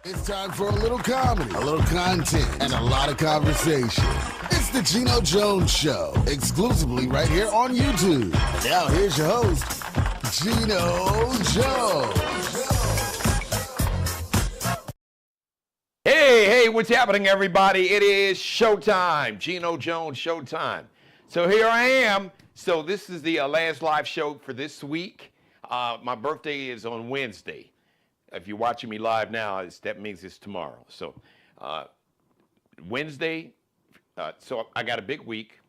It's time for a little comedy, a little content, and a lot of conversation. It's the Geno Jones Show, exclusively right here on YouTube. Now here's your host, Geno Jones. Hey, what's happening, everybody? It is showtime, Geno Jones showtime. So here I am. So this is the last live show for this week. My birthday is on Wednesday. If you're watching me live now, that means it's tomorrow. So Wednesday, so I got a big week.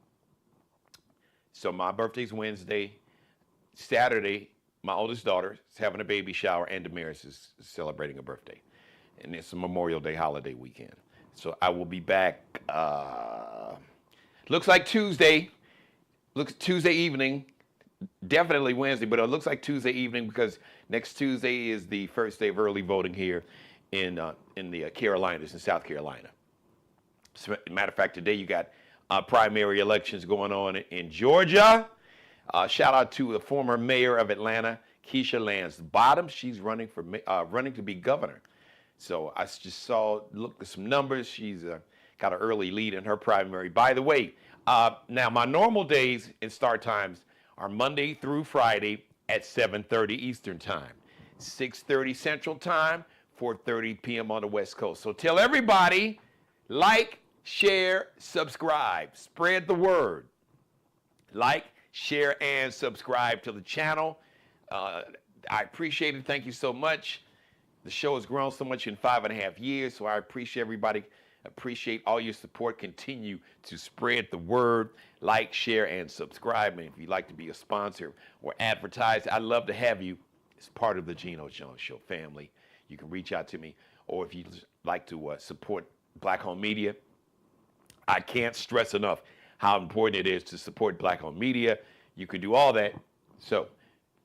So my birthday's Wednesday. Saturday, my oldest daughter is having a baby shower, and Damaris is celebrating a birthday. And it's a Memorial Day holiday weekend. So I will be back, looks like Tuesday. Looks Tuesday evening. Definitely Wednesday, but it looks like Tuesday evening because next Tuesday is the first day of early voting here in the Carolinas, in South Carolina. So, matter of fact, today you got primary elections going on in Georgia. Shout out to the former mayor of Atlanta, Keisha Lance Bottoms. She's running to be governor. So I just looked at some numbers. She's got an early lead in her primary. By the way, now my normal days and start times are Monday through Friday at 7:30 Eastern Time, 6:30 Central Time, 4:30 p.m. on the West Coast. So tell everybody, like, share, subscribe, spread the word. Like, share, and subscribe to the channel. I appreciate it. Thank you so much. The show has grown so much in 5.5 years, so I appreciate everybody. Appreciate all your support. Continue to spread the word, like, share, and subscribe. And if you'd like to be a sponsor or advertise, I'd love to have you as part of the Geno Jones Show family. You can reach out to me, or if you'd like to support Black-owned media, I can't stress enough how important it is to support Black-owned media. You can do all that. So,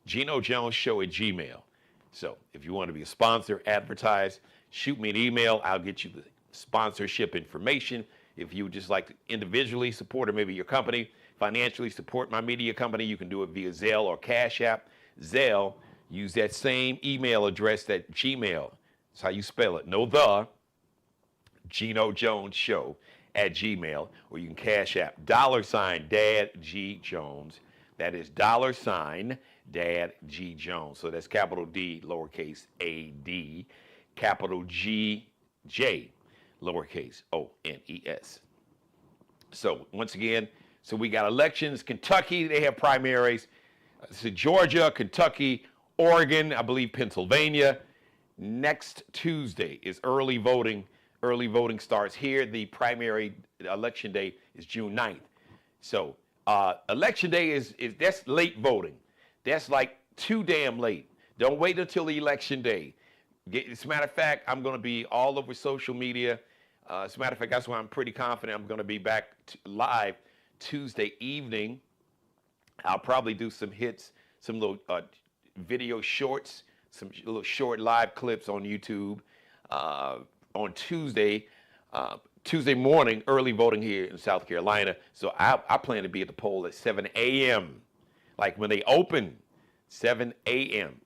Geno Jones Show at Gmail. So, if you want to be a sponsor, advertise, shoot me an email. I'll get you the sponsorship information. If you would just like to individually support, or maybe your company financially support my media company, you can do it via Zelle or Cash App. Zelle, use that same email address, that Gmail. That's how you spell it. Geno Jones Show at Gmail, or you can Cash App $ Dad G Jones. That is $ Dad G Jones. So that's capital D, lowercase a d, capital G J, lowercase O-N-E-S. So once again, so we got elections. Kentucky, they have primaries. So Georgia, Kentucky, Oregon, I believe Pennsylvania. Next Tuesday is early voting. Early voting starts here. The primary election day is June 9th. So election day is that's late voting. That's like too damn late. Don't wait until the election day. As a matter of fact, I'm going to be all over social media. As a matter of fact, that's why I'm pretty confident I'm going to be back live Tuesday evening. I'll probably do some hits, some little video shorts, some little short live clips on YouTube on Tuesday morning, early voting here in South Carolina. So I plan to be at the poll at 7 a.m., like when they open, 7 a.m.,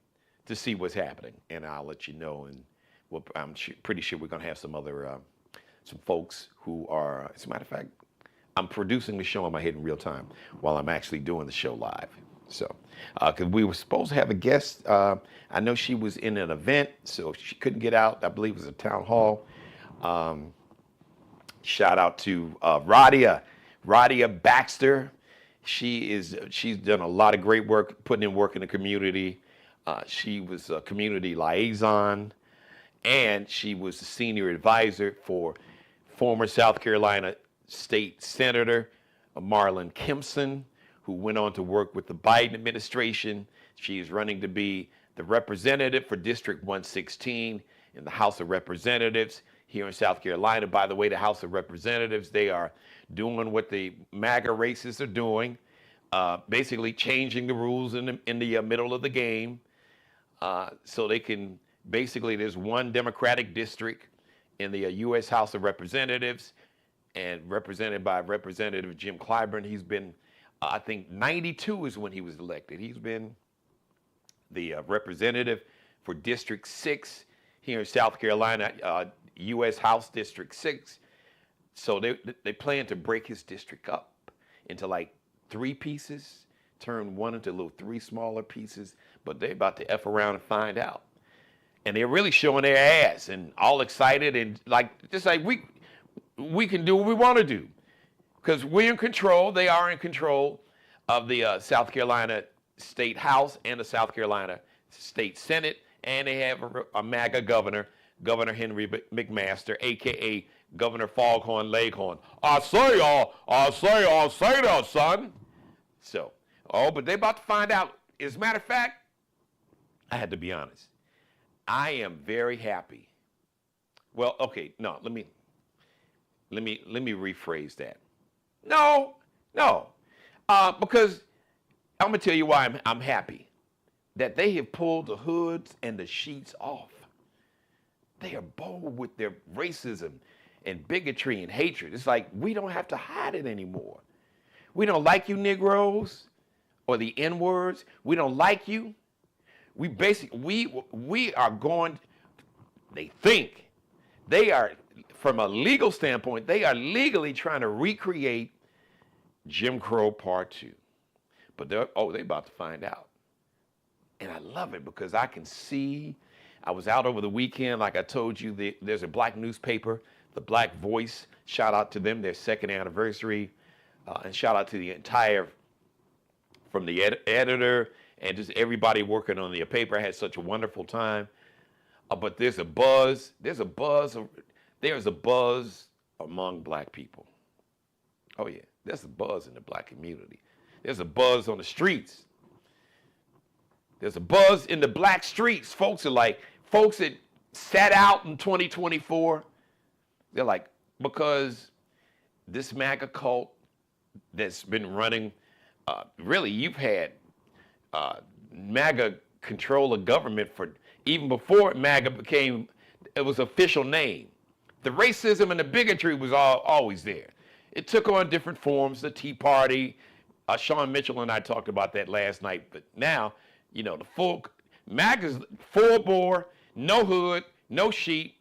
to see what's happening. And I'll let you know. And I'm pretty sure we're going to have some other, some folks who are, as a matter of fact, I'm producing the show in my head in real time while I'm actually doing the show live. So, because we were supposed to have a guest. I know she was in an event, so she couldn't get out. I believe it was a town hall. Shout out to Radia Baxter. She's done a lot of great work, putting in work in the community. She was a community liaison, and she was the senior advisor for former South Carolina State Senator Marlon Kempson, who went on to work with the Biden administration. She is running to be the representative for District 116 in the House of Representatives here in South Carolina. By the way, the House of Representatives, they are doing what the MAGA racists are doing, basically changing the rules in the middle of the game, so they can, basically there's one Democratic district in the U.S. House of Representatives, and represented by Representative Jim Clyburn. He's been, I think 92 is when he was elected. He's been the representative for District 6 here in South Carolina, U.S. House District 6. So they plan to break his district up into like 3 pieces, turn one into little 3 smaller pieces, but they're about to F around and find out. And they're really showing their ass and all excited and just like we can do what we want to do. Because we're in control, they are in control of the South Carolina State House and the South Carolina State Senate, and they have a MAGA governor, Governor Henry McMaster, a.k.a. Governor Foghorn Leghorn. I say that, son. So, but they're about to find out. As a matter of fact, I had to be honest. I am very happy. Well, okay, no, let me rephrase that. No, because I'm gonna tell you why I'm happy. That they have pulled the hoods and the sheets off. They are bold with their racism and bigotry and hatred. It's like we don't have to hide it anymore. We don't like you Negroes or the N-words. We don't like you. We are going, they think, they are, from a legal standpoint, they are legally trying to recreate Jim Crow Part 2. But they're about to find out. And I love it because I can see, I was out over the weekend, like I told you, there's a black newspaper, The Black Voice. Shout out to them, their 2nd anniversary. And shout out to the entire, from the editor and just everybody working on the paper. I had such a wonderful time. But there's a buzz among black people. Oh yeah, there's a buzz in the black community. There's a buzz on the streets. There's a buzz in the black streets. Folks that sat out in 2024. They're like, because this MAGA cult that's been running, really, you've had MAGA control of government for even before MAGA it was official name. The racism and the bigotry was always there. It took on different forms, the Tea Party. Sean Mitchell and I talked about that last night, but now, the full, MAGA's full bore, no hood, no sheet,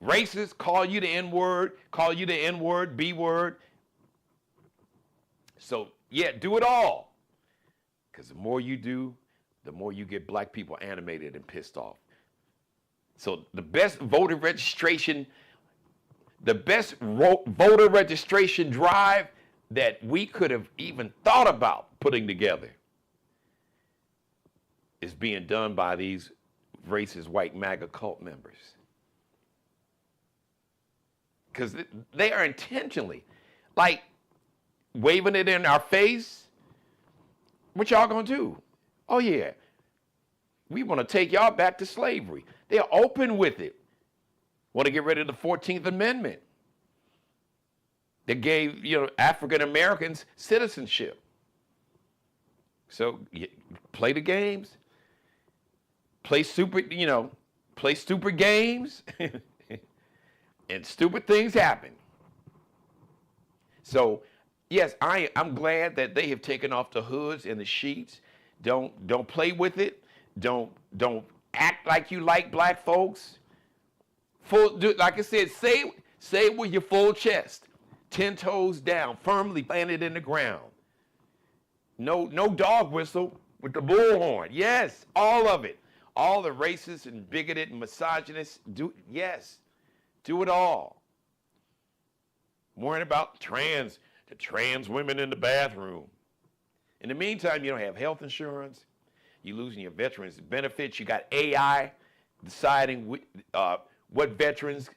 racist, call you the N-word, B-word. So, yeah, do it all. Because the more you do, the more you get black people animated and pissed off. So the best voter registration drive that we could have even thought about putting together is being done by these racist white MAGA cult members. Because they are intentionally, waving it in our face. What y'all gonna do? Oh yeah, we want to take y'all back to slavery. They're open with it. Want to get rid of the 14th Amendment that gave African Americans citizenship. So play the games, play stupid games, and stupid things happen. So yes, I'm glad that they have taken off the hoods and the sheets. Don't play with it. Don't act like you like black folks. Like I said, say it with your full chest, 10 toes down, firmly planted in the ground. No dog whistle with the bullhorn. Yes, all of it. All the racist and bigoted and misogynist, do it all. Worrying about the trans women in the bathroom. In the meantime, you don't have health insurance. You're losing your veterans benefits. You got AI deciding what veterans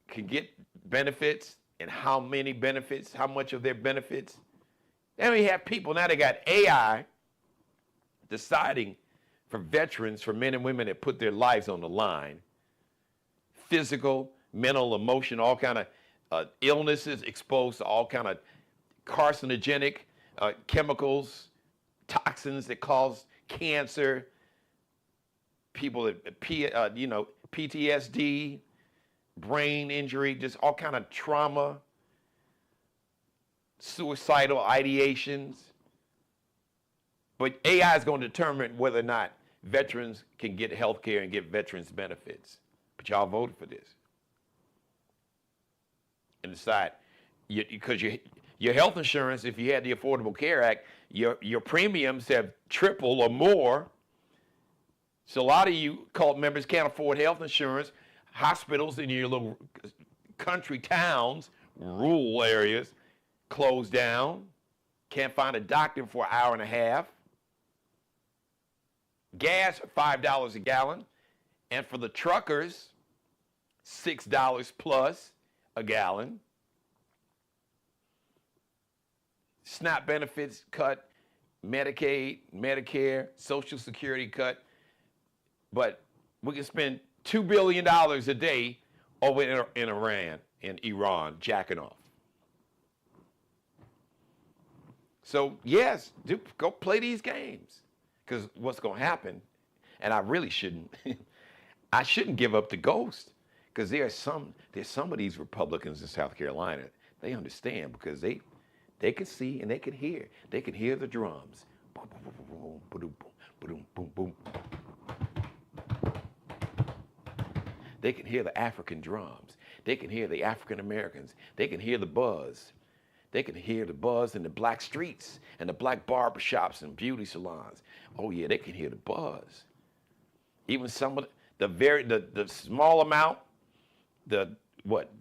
can get benefits and how many benefits, how much of their benefits. Then we have people, now they got AI deciding for veterans, for men and women that put their lives on the line, physical, mental, emotional, all kind of illnesses, exposed to all kind of carcinogenic chemicals, toxins that cause cancer, people that PTSD, brain injury, just all kind of trauma, suicidal ideations. But AI is going to determine whether or not veterans can get health care and get veterans benefits, But y'all voted for this. And decide, because your health insurance, if you had the Affordable Care Act, your premiums have tripled or more. So a lot of you cult members can't afford health insurance. Hospitals in your little country towns, rural areas, closed down. Can't find a doctor for an hour and a half. Gas, $5 a gallon. And for the truckers, $6 plus a gallon. SNAP benefits cut, Medicaid, Medicare, Social Security cut. But we can spend $2 billion a day over in Iran, in Iran, jacking off. So yes, go play these games. Because what's going to happen, and I really shouldn't, I shouldn't give up the ghost. Because there's some of these Republicans in South Carolina, they understand because they can see and they can hear. They can hear the drums. Boom, boom, boom, boom, boom, boom. They can hear the African drums. They can hear the African Americans. They can hear the buzz. They can hear the buzz in the black streets and the black barbershops and beauty salons. Oh yeah, they can hear the buzz. Even some of the small amount,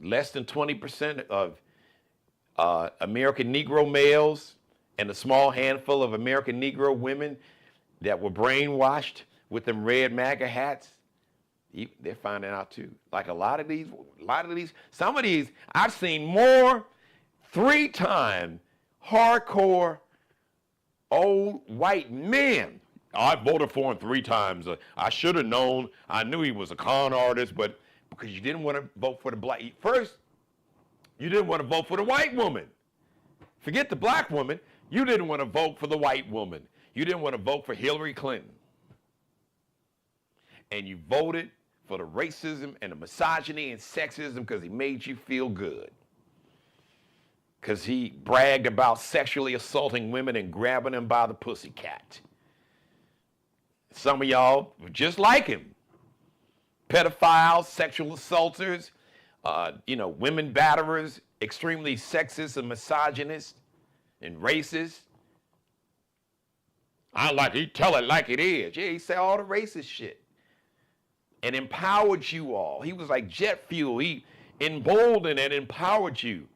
less than 20% of American Negro males and a small handful of American Negro women that were brainwashed with them red MAGA hats, they're finding out too. Like some of these, I've seen more 3-time hardcore old white men. I voted for him 3 times. I should have known. I knew he was a con artist, but because you didn't want to vote for the black. First, you didn't want to vote for the white woman. Forget the black woman. You didn't want to vote for the white woman. You didn't want to vote for Hillary Clinton. And you voted for the racism and the misogyny and sexism because he made you feel good. Because he bragged about sexually assaulting women and grabbing them by the pussycat. Some of y'all were just like him. Pedophiles, sexual assaulters, women batterers, extremely sexist and misogynist and racist. He tell it like it is. Yeah, he said all the racist shit. And empowered you all. He was like jet fuel. He emboldened and empowered you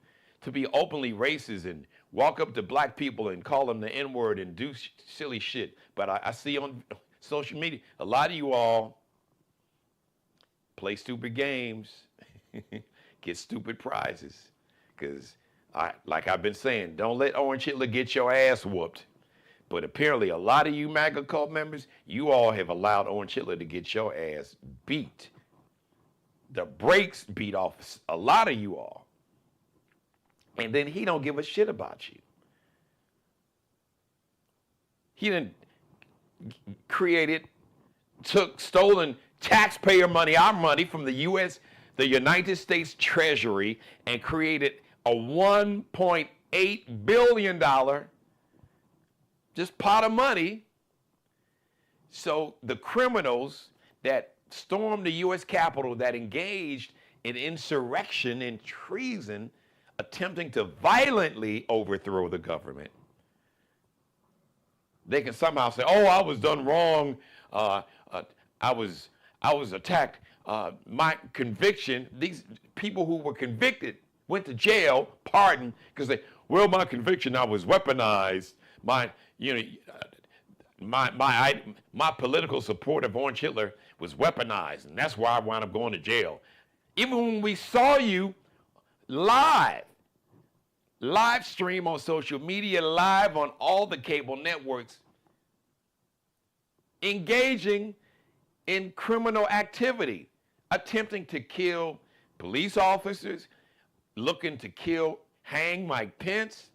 to be openly racist and walk up to black people and call them the N-word and do silly shit. But I see on social media, a lot of you all play stupid games, get stupid prizes. Because, like I've been saying, don't let Orange Hitler get your ass whooped. But apparently a lot of you MAGA cult members, you all have allowed Orange Hitler to get your ass beat. The brakes beat off a lot of you all. And then he don't give a shit about you. He done took stolen taxpayer money, our money from the United States Treasury, and created a $1.8 billion just pot of money. So the criminals that stormed the U.S. Capitol, that engaged in insurrection and treason, attempting to violently overthrow the government, they can somehow say, "Oh, I was done wrong. I was attacked. My conviction." These people who were convicted went to jail, pardoned, because my conviction, I was weaponized. My political support of Orange Hitler was weaponized, and that's why I wound up going to jail. Even when we saw you live stream on social media, live on all the cable networks, engaging in criminal activity, attempting to kill police officers, looking to hang Mike Pence,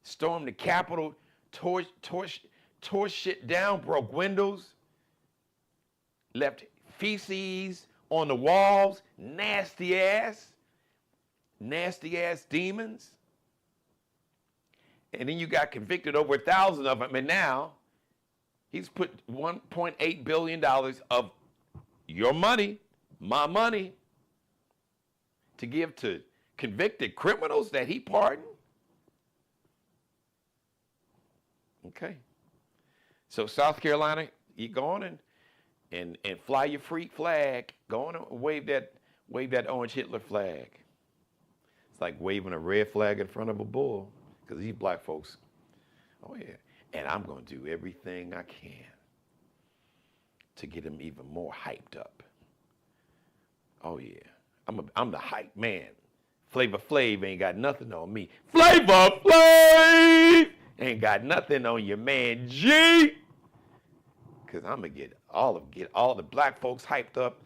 stormed the Capitol, tore shit down, broke windows, left feces on the walls, nasty ass demons. And then you got convicted over 1,000 of them, and now he's put $1.8 billion of your money my money to give to convicted criminals that he pardoned? Okay. So South Carolina, you go on and fly your freak flag. Go on and wave that orange Hitler flag. It's like waving a red flag in front of a bull, because these black folks, oh yeah. And I'm going to do everything I can to get them even more hyped up. Oh yeah. I'm the hype man. Flavor Flav ain't got nothing on me. Flavor Flav ain't got nothing on your man G. Cause I'm gonna get all the black folks hyped up,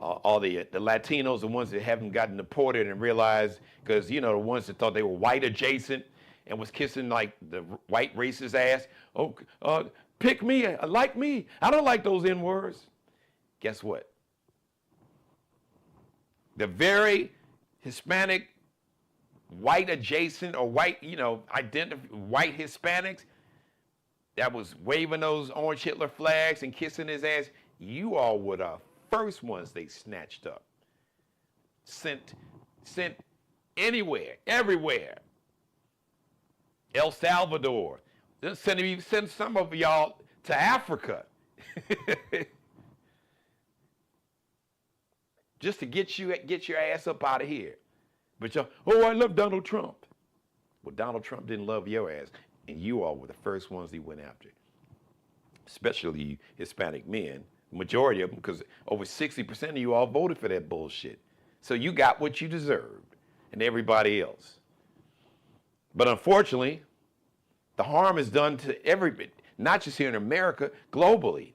all the Latinos, the ones that haven't gotten deported and realized, cause you know the ones that thought they were white adjacent and was kissing like the white racist ass. Oh, pick me, like me. I don't like those N-words. Guess what? The very Hispanic, white adjacent or white, white Hispanics that was waving those orange Hitler flags and kissing his ass, you all were the first ones they snatched up. Sent anywhere, everywhere. El Salvador. Then send some of y'all to Africa. Just to get your ass up out of here. But y'all, I love Donald Trump. Well, Donald Trump didn't love your ass, and you all were the first ones he went after. Especially Hispanic men, majority of them, because over 60% of you all voted for that bullshit. So you got what you deserved, and everybody else. But unfortunately, the harm is done to everybody, not just here in America, globally.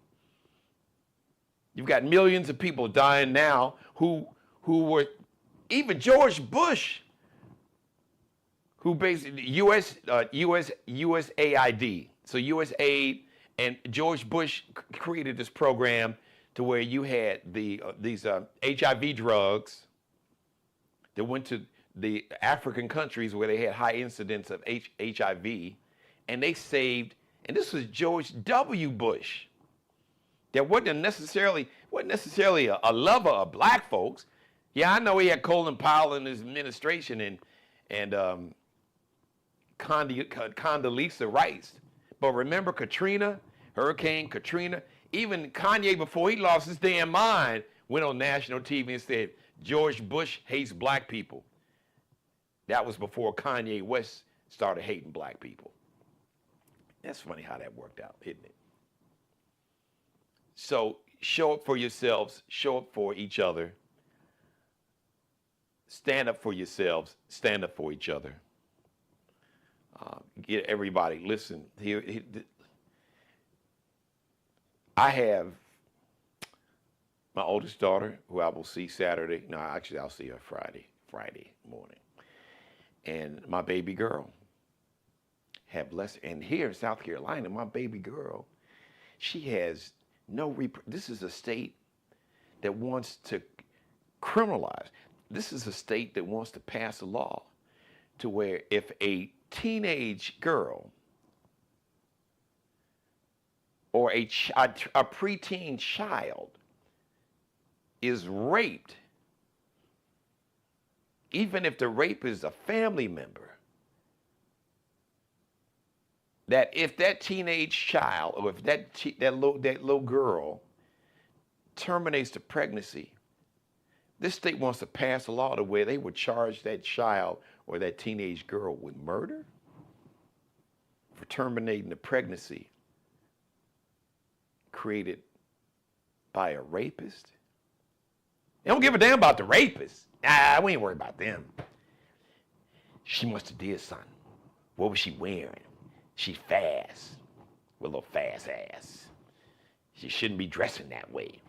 You've got millions of people dying now who were, even George Bush, who basically USAID, so USAID, and George Bush created this program to where you had these HIV drugs that went to the African countries where they had high incidence of HIV, and they saved, and this was George W. Bush, that wasn't necessarily a lover of black folks. Yeah, I know he had Colin Powell in his administration and Condoleezza Rice, but remember Katrina, Hurricane Katrina, even Kanye, before he lost his damn mind, went on national TV and said, George Bush hates black people. That was before Kanye West started hating black people. That's funny how that worked out, isn't it? So show up for yourselves, show up for each other. Stand up for yourselves, stand up for each other. Get everybody, listen, here, I have my oldest daughter, who I will see Saturday. No, actually, I'll see her Friday morning. And my baby girl have less. And here in South Carolina, my baby girl, she has this is a state that wants to criminalize. This is a state that wants to pass a law to where if a teenage girl or a preteen child is raped, even if the rape is a family member, that if that teenage child or if that little girl terminates the pregnancy, this state wants to pass a law to where they would charge that child or that teenage girl with murder for terminating the pregnancy created by a rapist. They don't give a damn about the rapist. We ain't worried about them. She must have did something. What was she wearing? She's fast, with a little fast ass. She shouldn't be dressing that way.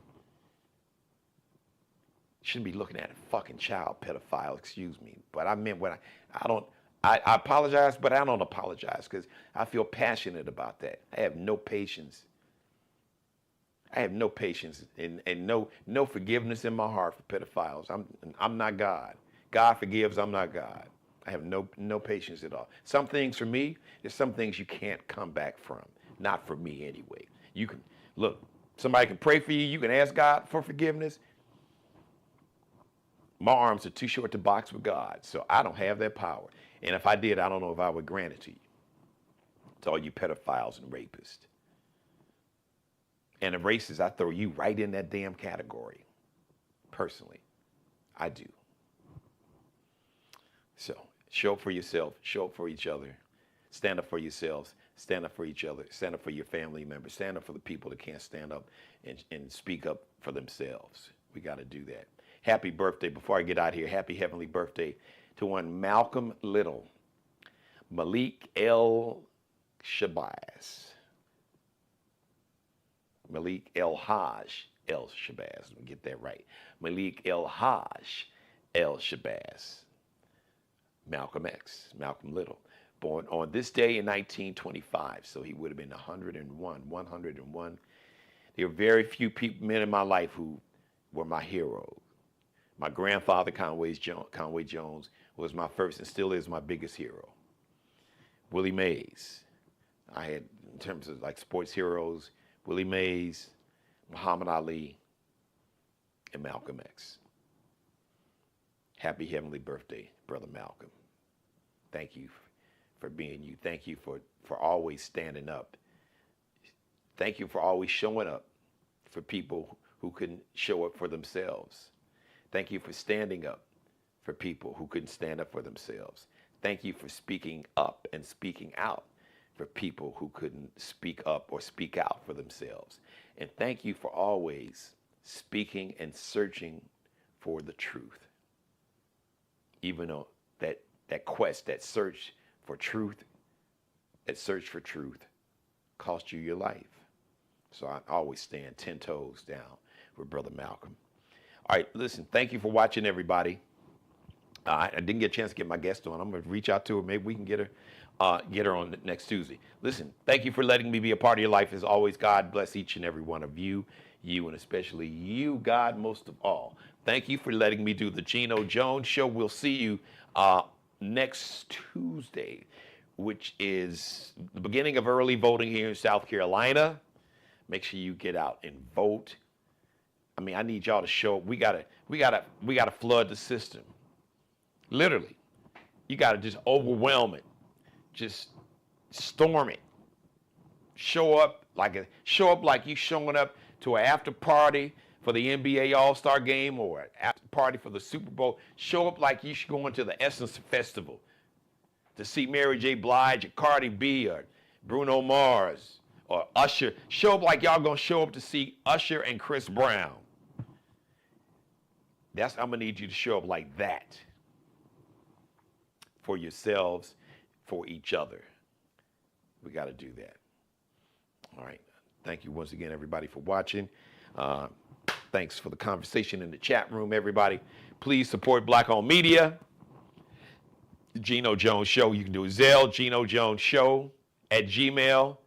Shouldn't be looking at a fucking child pedophile, excuse me. But I meant when I apologize, but I don't apologize because I feel passionate about that. I have no patience. I have no patience and no forgiveness in my heart for pedophiles. I'm not God. God forgives, I'm not God. I have no patience at all. Some things for me, there's some things you can't come back from. Not for me anyway. You can, look, somebody can pray for you, you can ask God for forgiveness. my arms are too short to box with God, so I don't have that power. And if I did, I don't know if I would grant it to you. To all you pedophiles and rapists. And the racists, I throw you right in that damn category. Personally, I do. So show up for yourself, show up for each other, stand up for yourselves, stand up for each other, stand up for your family members, stand up for the people that can't stand up and speak up for themselves. We got to do that. Happy birthday, before I get out here, happy heavenly birthday to one Malcolm Little, Malik El Shabazz. Malik El Hajj El Shabazz. Let me get that right. Malik El Hajj El Shabazz. Malcolm X, Malcolm Little. Born on this day in 1925, so he would have been 101. There are very few men in my life who were my hero. My grandfather, Conway Jones, was my first and still is my biggest hero. Willie Mays. I had, in terms of like sports heroes, Willie Mays, Muhammad Ali, and Malcolm X. Happy heavenly birthday, Brother Malcolm. Thank you for being you. Thank you for always standing up. Thank you for always showing up for people who couldn't show up for themselves. Thank you for standing up for people who couldn't stand up for themselves. Thank you for speaking up and speaking out for people who couldn't speak up or speak out for themselves. And thank you for always speaking and searching for the truth. Even though that quest, that search for truth, cost you your life. So I always stand 10 toes down with Brother Malcolm. All right, listen, thank you for watching, everybody. I didn't get a chance to get my guest on. I'm going to reach out to her. Maybe we can get her on next Tuesday. Listen, thank you for letting me be a part of your life. As always, God bless each and every one of you, and especially you, God, most of all. Thank you for letting me do the Geno Jones Show. We'll see you next Tuesday, which is the beginning of early voting here in South Carolina. Make sure you get out and vote. I mean, I need y'all to show up. We gotta flood the system. Literally, you gotta just overwhelm it, just storm it. Show up like you showing up to an after party for the NBA All-Star Game or an after party for the Super Bowl. Show up like you should go into the Essence Festival to see Mary J. Blige or Cardi B or Bruno Mars or Usher. Show up like y'all gonna show up to see Usher and Chris Brown. I'm gonna need you to show up like that. For yourselves, for each other. We got to do that. All right. Thank you once again, everybody, for watching. Thanks for the conversation in the chat room, everybody. Please support Black-owned media. The Geno Jones Show. You can do Zelle, Geno Jones Show at Gmail,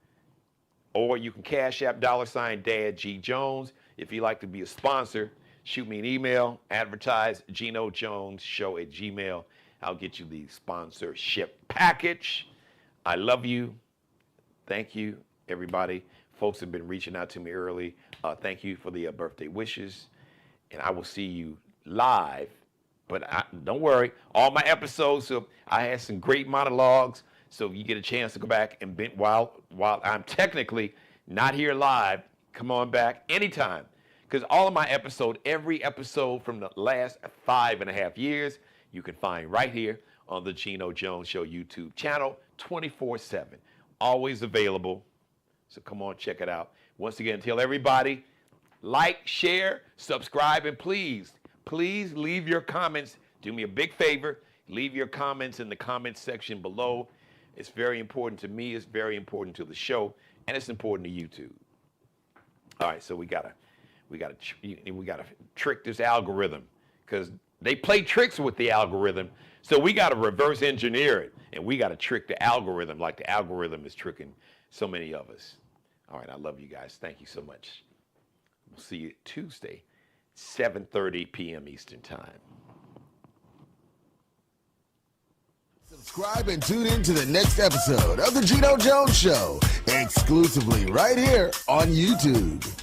or you can Cash App $Dad G Jones. If you'd like to be a sponsor, shoot me an email. Advertise Geno Jones Show at Gmail. I'll get you the sponsorship package. I love you. Thank you, everybody. Folks have been reaching out to me early. Thank you for the birthday wishes. And I will see you live. But don't worry, all my episodes, so I had some great monologues. So if you get a chance to go back and while I'm technically not here live, come on back anytime. Because all of my episodes, every episode from the last 5.5 years, you can find right here on the Geno Jones Show YouTube channel, 24/7. Always available. So come on, check it out. Once again, tell everybody, like, share, subscribe, and please leave your comments. Do me a big favor. Leave your comments in the comments section below. It's very important to me. It's very important to the show, and it's important to YouTube. All right, so we gotta trick this algorithm, because they play tricks with the algorithm, so we got to reverse engineer it, and we got to trick the algorithm like the algorithm is tricking so many of us. All right, I love you guys. Thank you so much. We'll see you Tuesday, 7:30 p.m. Eastern Time. Subscribe and tune in to the next episode of The Geno Jones Show, exclusively right here on YouTube.